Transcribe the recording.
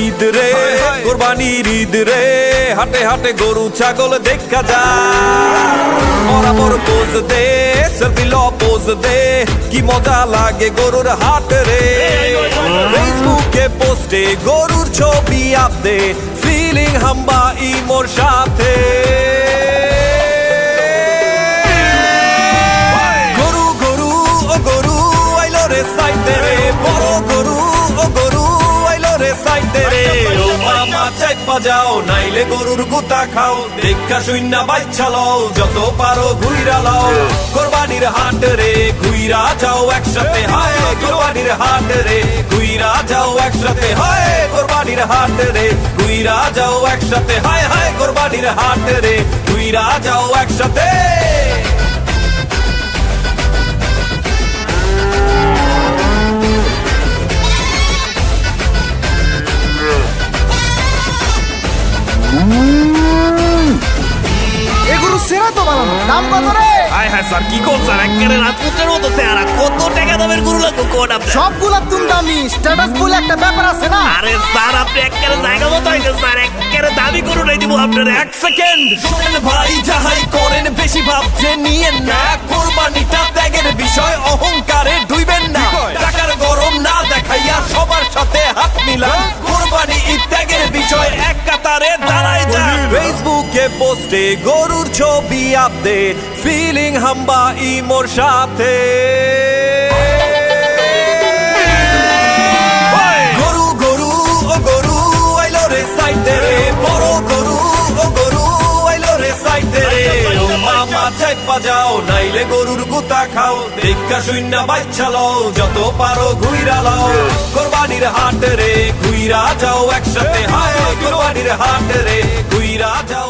ঈদ রে, কোরবানির ঈদ রে, হাটে হাটে গরু ছাগল দেখা যায়। বরাবর পোজ দে, সেলফি ল পোজ দে, কি মজা লাগে গরুর হাট রে। ফেসবুকে পোস্টে গরুর ছবি আপ দে, ফিলিং হাম্বা ইমোর সাথে। গরু গরু ও গরু আইলো রে সাইতে রে, বড় গরু ও গরু আইলো রে সাইতে রে। ও মামা চাইপা যাও, নাইলে গরুর গুতা খাও, দেখা শূন্য বাচ্চা লও, যত পারো ঘুইরা লাও। কোরবানির হাট রে, ঘুইরা যাও একসাথে, হায় কোরবানির হাট রে, ঘুইরা যাও একসাথে, হায় কোরবানির হাট রে, ঘুইরা যাও একসাথে, হায় হায় কোরবানির হাট রে, ঘুইরা যাও একসাথে। এগুলো সেরা তো বানানো, দাম কত রে? হায় হায় স্যার, কি করছেন? একেবারে রাজপুতের মতো চেহারা। কত টাকা দামের গরু লাগবে কোন আপনার? সবগুলা তুমি দামি, স্ট্যাটাস বলে একটা ব্যাপার আছে না। আরে স্যার, আপনি একেবারে জায়গা মতো হয়েছেন স্যার। একেবারে দাবি গরু নাই দিব আপনার। এক সেকেন্ড শোনেন ভাই, যাহাই করেন বেশি ভাবছে নিয়েন না, কোরবানিটা ত্যাগের বিষয়, অহংকারে ডুইবেন না। টাকার গরম না দেখাইয়া সবার সাথে হাত মিলান, কোরবানি ত্যাগের বিষয়, এক কাতারে দাঁড়ায় যান। ফেসবুকে পোস্টে গরুর ছবি আপ দে, ফিলিং হাম্বা ইমোর সাথে। গরু গরু ও গরু আইলো রে সাইতে রে, বড় গরু ও গরু আইলো রে সাইতে রে। ও মামা চাইপা যাও, নাইলে গরুর গুতা খাও, দেখা শূন্য বাচ্চা লও, যত পারো ঘুইরা লাও। কোরবানির হাট রে, ঘুইরা যাও একসাথে, হায় কোরবানির হাট রে, ঘুইরা যাও।